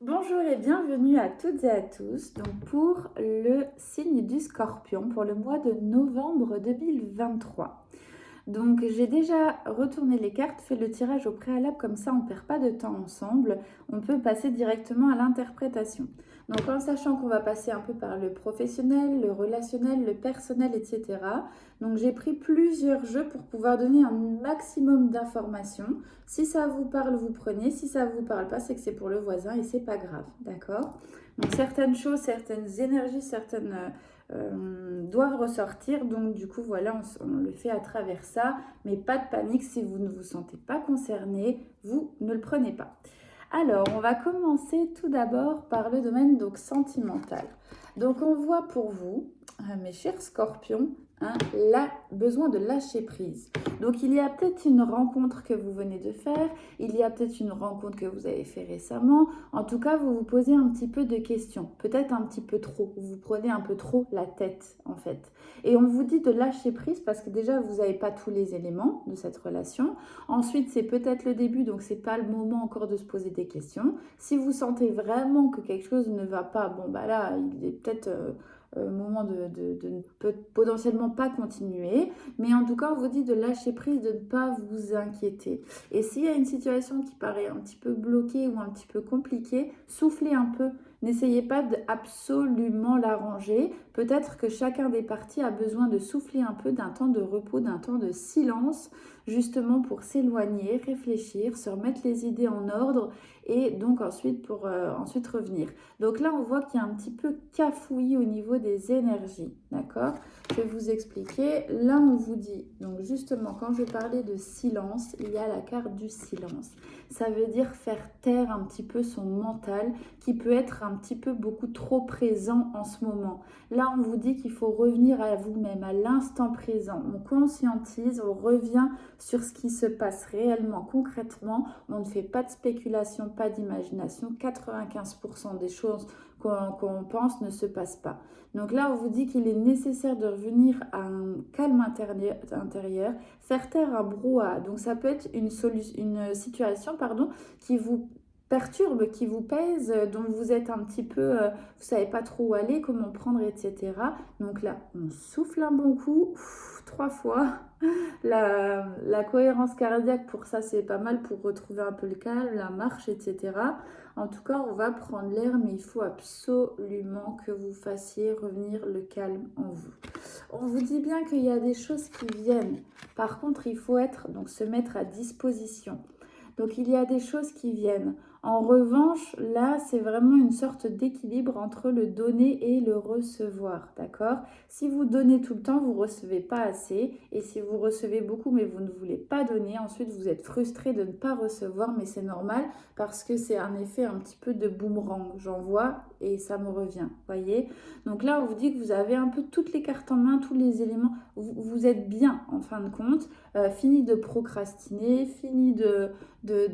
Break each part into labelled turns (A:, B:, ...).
A: Bonjour et bienvenue à toutes et à tous donc pour le signe du Scorpion pour le mois de novembre 2023. Donc j'ai déjà retourné les cartes, fait le tirage au préalable, comme ça on ne perd pas de temps ensemble, on peut passer directement à l'interprétation. Donc en sachant qu'on va passer un peu par le professionnel, le relationnel, le personnel, etc. Donc j'ai pris plusieurs jeux pour pouvoir donner un maximum d'informations. Si ça vous parle, vous prenez. Si ça ne vous parle pas, c'est que c'est pour le voisin et c'est pas grave, d'accord? Donc certaines choses, certaines énergies, certaines doivent ressortir. Donc du coup, voilà, on le fait à travers ça. Mais pas de panique, si vous ne vous sentez pas concerné, vous ne le prenez pas. Alors, on va commencer tout d'abord par le domaine donc sentimental. Donc on voit pour vous, mes chers scorpions, besoin de lâcher prise. Donc il y a peut-être une rencontre que vous venez de faire, il y a peut-être une rencontre que vous avez fait récemment. En tout cas, vous vous posez un petit peu de questions, peut-être un petit peu trop. Vous prenez un peu trop la tête en fait. Et on vous dit de lâcher prise parce que déjà vous n'avez pas tous les éléments de cette relation. Ensuite, c'est peut-être le début, donc c'est pas le moment encore de se poser des questions. Si vous sentez vraiment que quelque chose ne va pas, bon bah là, il est peut-être moment de ne potentiellement pas continuer. Mais en tout cas, on vous dit de lâcher prise, de ne pas vous inquiéter. Et s'il y a une situation qui paraît un petit peu bloquée ou un petit peu compliquée, soufflez un peu. N'essayez pas d'absolument l'arranger. Peut-être que chacun des parties a besoin de souffler un peu, d'un temps de repos, d'un temps de silence, justement pour s'éloigner, réfléchir, se remettre les idées en ordre et donc ensuite pour ensuite revenir. Donc là, on voit qu'il y a un petit peu cafouillis au niveau des énergies, d'accord? Je vais vous expliquer. Là, on vous dit, donc justement, quand je parlais de silence, il y a la carte du silence. Ça veut dire faire taire un petit peu son mental qui peut être un petit peu beaucoup trop présent en ce moment. Là, on vous dit qu'il faut revenir à vous-même, à l'instant présent. On conscientise, on revient sur ce qui se passe réellement, concrètement. On ne fait pas de spéculation, pas d'imagination. 95% des choses qu'on pense ne se passent pas. Donc là, on vous dit qu'il est nécessaire de revenir à un calme intérieur, faire taire un brouhaha. Donc ça peut être une situation qui vous perturbe, qui vous pèse, dont vous êtes un petit peu, vous ne savez pas trop où aller, comment prendre, etc. Donc là, on souffle un bon coup, 3 fois. La cohérence cardiaque, pour ça, c'est pas mal pour retrouver un peu le calme, la marche, etc. En tout cas, on va prendre l'air, mais il faut absolument que vous fassiez revenir le calme en vous. On vous dit bien qu'il y a des choses qui viennent. Par contre, il faut donc se mettre à disposition. Donc il y a des choses qui viennent. En revanche, là, c'est vraiment une sorte d'équilibre entre le donner et le recevoir, d'accord? Si vous donnez tout le temps, vous ne recevez pas assez. Et si vous recevez beaucoup, mais vous ne voulez pas donner, ensuite vous êtes frustré de ne pas recevoir, mais c'est normal parce que c'est un effet un petit peu de boomerang. J'envoie et ça me revient, voyez? Donc là, on vous dit que vous avez un peu toutes les cartes en main, tous les éléments. Vous êtes bien en fin de compte. Fini de procrastiner, fini de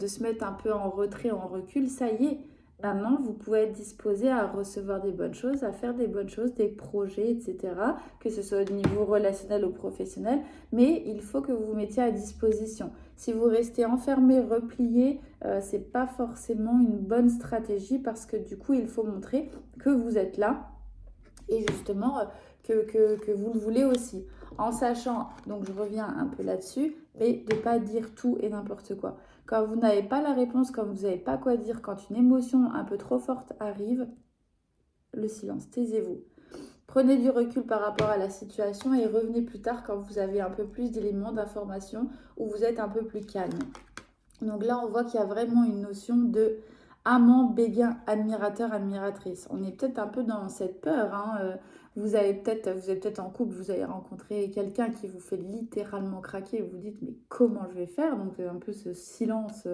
A: se mettre un peu en retrait, en recul, ça y est. Maintenant, vous pouvez être disposé à recevoir des bonnes choses, à faire des bonnes choses, des projets, etc. Que ce soit au niveau relationnel ou professionnel. Mais il faut que vous vous mettiez à disposition. Si vous restez enfermé, replié, c'est pas forcément une bonne stratégie parce que du coup, il faut montrer que vous êtes là et justement que vous le voulez aussi. En sachant, donc je reviens un peu là-dessus, mais de ne pas dire tout et n'importe quoi. Quand vous n'avez pas la réponse, quand vous n'avez pas quoi dire, quand une émotion un peu trop forte arrive, le silence, taisez-vous. Prenez du recul par rapport à la situation et revenez plus tard quand vous avez un peu plus d'éléments d'information où vous êtes un peu plus calme. Donc là, on voit qu'il y a vraiment une notion de amant, béguin, admirateur, admiratrice. On est peut-être un peu dans cette peur, hein. Vous êtes peut-être en couple, vous avez rencontré quelqu'un qui vous fait littéralement craquer et vous dites mais comment je vais faire? Donc un peu ce silence,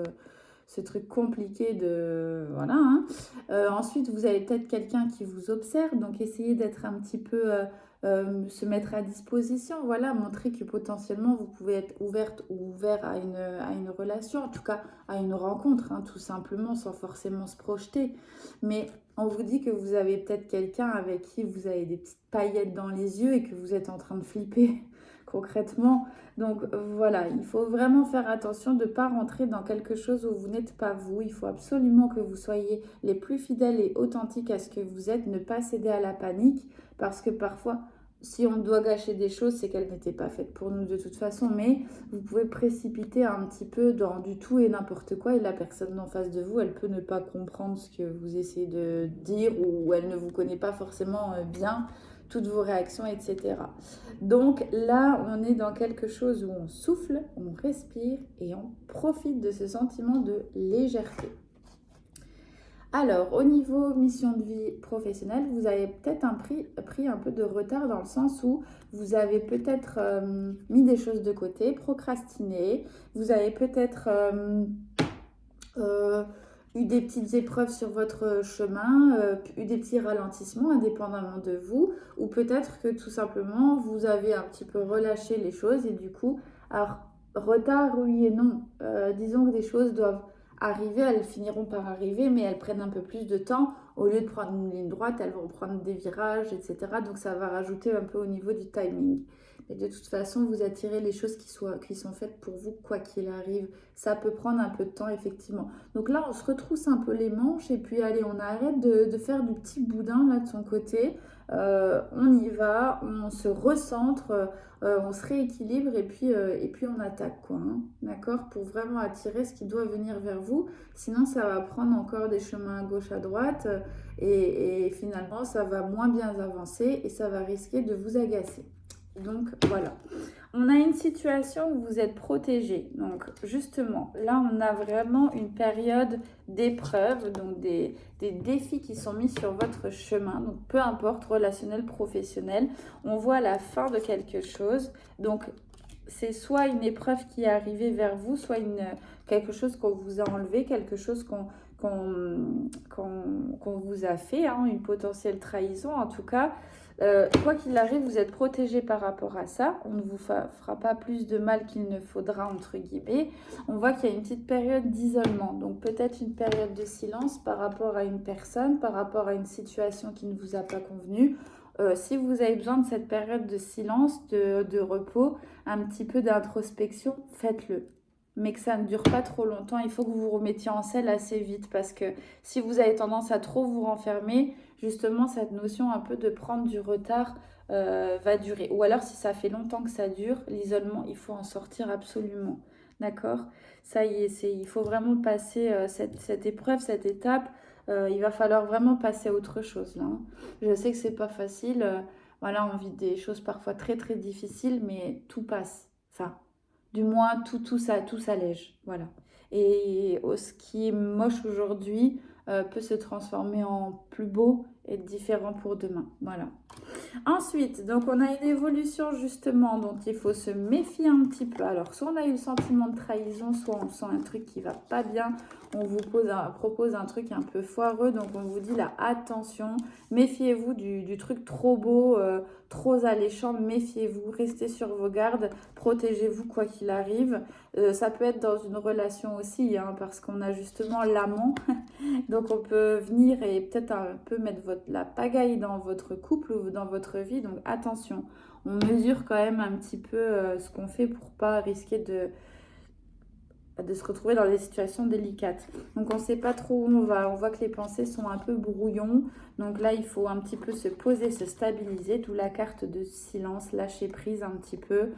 A: ce truc compliqué de... Voilà, hein. Ensuite, vous avez peut-être quelqu'un qui vous observe, donc essayez d'être un petit peu... se mettre à disposition, voilà, montrer que potentiellement vous pouvez être ouverte ou ouvert à une relation, en tout cas à une rencontre, hein, tout simplement, sans forcément se projeter. Mais on vous dit que vous avez peut-être quelqu'un avec qui vous avez des petites paillettes dans les yeux et que vous êtes en train de flipper concrètement. Donc voilà, il faut vraiment faire attention de ne pas rentrer dans quelque chose où vous n'êtes pas vous. Il faut absolument que vous soyez les plus fidèles et authentiques à ce que vous êtes, ne pas céder à la panique, parce que parfois, si on doit gâcher des choses, c'est qu'elles n'étaient pas faites pour nous de toute façon, mais vous pouvez précipiter un petit peu dans du tout et n'importe quoi, et la personne en face de vous, elle peut ne pas comprendre ce que vous essayez de dire, ou elle ne vous connaît pas forcément bien, toutes vos réactions, etc. Donc là, on est dans quelque chose où on souffle, on respire et on profite de ce sentiment de légèreté. Alors, au niveau mission de vie professionnelle, vous avez peut-être pris un peu de retard dans le sens où vous avez peut-être mis des choses de côté, procrastiné, vous avez peut-être eu des petites épreuves sur votre chemin, eu des petits ralentissements indépendamment de vous, ou peut-être que tout simplement vous avez un petit peu relâché les choses et du coup, alors retard oui et non, disons que des choses doivent arriver, elles finiront par arriver, mais elles prennent un peu plus de temps. Au lieu de prendre une ligne droite, elles vont prendre des virages, etc. Donc ça va rajouter un peu au niveau du timing. Mais de toute façon, vous attirez les choses qui sont faites pour vous, quoi qu'il arrive. Ça peut prendre un peu de temps, effectivement. Donc là, on se retrousse un peu les manches et puis allez, on arrête de faire du petit boudin là de son côté. On y va, on se recentre, on se rééquilibre et puis on attaque quoi, hein, d'accord, pour vraiment attirer ce qui doit venir vers vous. Sinon, ça va prendre encore des chemins à gauche, à droite et finalement, ça va moins bien avancer et ça va risquer de vous agacer. Donc voilà. On a une situation où vous êtes protégé. Donc justement, là, on a vraiment une période d'épreuve, donc des défis qui sont mis sur votre chemin. Donc peu importe, relationnel, professionnel, on voit la fin de quelque chose. Donc c'est soit une épreuve qui est arrivée vers vous, soit quelque chose qu'on vous a enlevé, quelque chose qu'on vous a fait, hein, une potentielle trahison en tout cas. Quoi qu'il arrive, vous êtes protégé par rapport à ça. On ne vous fera pas plus de mal qu'il ne faudra, entre guillemets. On voit qu'il y a une petite période d'isolement. Donc peut-être une période de silence par rapport à une personne, par rapport à une situation qui ne vous a pas convenu. Si vous avez besoin de cette période de silence, de repos, un petit peu d'introspection, faites-le. Mais que ça ne dure pas trop longtemps, il faut que vous vous remettiez en selle assez vite parce que si vous avez tendance à trop vous renfermer, justement cette notion un peu de prendre du retard va durer. Ou alors si ça fait longtemps que ça dure, l'isolement, il faut en sortir absolument. D'accord? Ça y est, il faut vraiment passer cette épreuve, cette étape. Il va falloir vraiment passer à autre chose là, hein. Je sais que c'est pas facile. Voilà, on vit des choses parfois très très difficiles, mais tout passe. Enfin, du moins, tout s'allège. Voilà. Et ce qui est moche aujourd'hui peut se transformer en plus beau et différent pour demain. Voilà. Ensuite, donc on a une évolution justement dont il faut se méfier un petit peu. Alors, soit on a eu le sentiment de trahison, soit on sent un truc qui va pas bien. On vous propose un truc un peu foireux, donc on vous dit là, attention, méfiez-vous du truc trop beau, trop alléchant, méfiez-vous, restez sur vos gardes, protégez-vous quoi qu'il arrive. Ça peut être dans une relation aussi, hein, parce qu'on a justement l'amant, donc on peut venir et peut-être un peu mettre la pagaille dans votre couple ou dans votre vie, donc attention, on mesure quand même un petit peu ce qu'on fait pour pas risquer de se retrouver dans des situations délicates. Donc on ne sait pas trop où on va, on voit que les pensées sont un peu brouillons, donc là il faut un petit peu se poser, se stabiliser, d'où la carte de silence, lâcher prise un petit peu,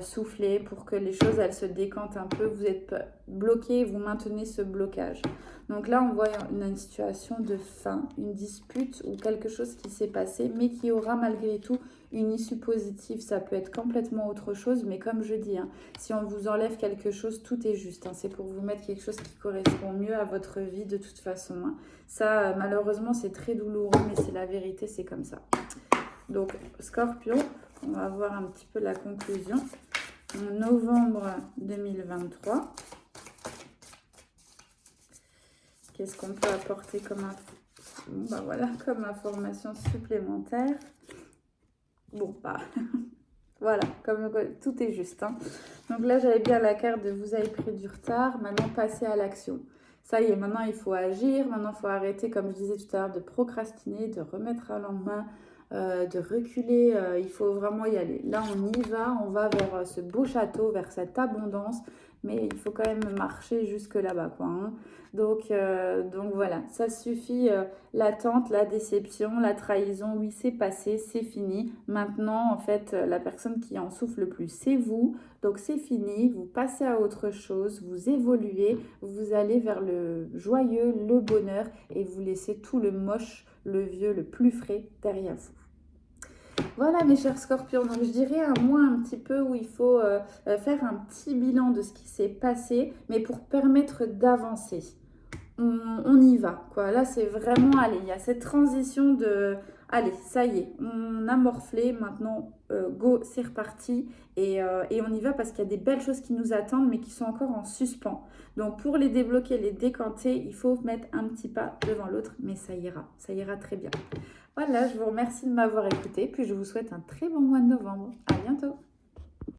A: souffler pour que les choses elles se décantent un peu, vous êtes bloqué, vous maintenez ce blocage. Donc là on voit une situation de fin, une dispute ou quelque chose qui s'est passé mais qui aura malgré tout une issue positive. Ça peut être complètement autre chose, mais comme je dis, hein, si on vous enlève quelque chose, tout est juste, hein. C'est pour vous mettre quelque chose qui correspond mieux à votre vie de toute façon, hein. Ça, malheureusement, c'est très douloureux, mais c'est la vérité, c'est comme ça. Donc, Scorpion, on va voir un petit peu la conclusion. En novembre 2023, qu'est-ce qu'on peut apporter comme comme information supplémentaire? Bon, bah... Voilà, comme tout est juste, hein. Donc là, j'avais bien la carte de vous avez pris du retard, maintenant passez à l'action. Ça y est, maintenant il faut agir, maintenant il faut arrêter, comme je disais tout à l'heure, de procrastiner, de remettre à lendemain. de reculer, il faut vraiment y aller. Là, on va vers ce beau château, vers cette abondance, mais il faut quand même marcher jusque là-bas, quoi, hein. Donc voilà, ça suffit, l'attente, la déception, la trahison, oui, c'est passé, c'est fini. Maintenant, en fait, la personne qui en souffre le plus, c'est vous. Donc c'est fini, vous passez à autre chose, vous évoluez, vous allez vers le joyeux, le bonheur et vous laissez tout le moche, le vieux, le plus frais derrière vous. Voilà mes chers scorpions, donc je dirais un mois un petit peu où il faut faire un petit bilan de ce qui s'est passé, mais pour permettre d'avancer. On y va, quoi. Là, c'est vraiment, allez, il y a cette transition de, allez, ça y est, on a morflé, maintenant, go, c'est reparti, et on y va parce qu'il y a des belles choses qui nous attendent, mais qui sont encore en suspens. Donc, pour les débloquer, les décanter, il faut mettre un petit pas devant l'autre, mais ça ira très bien. Voilà, je vous remercie de m'avoir écouté, puis je vous souhaite un très bon mois de novembre. À bientôt!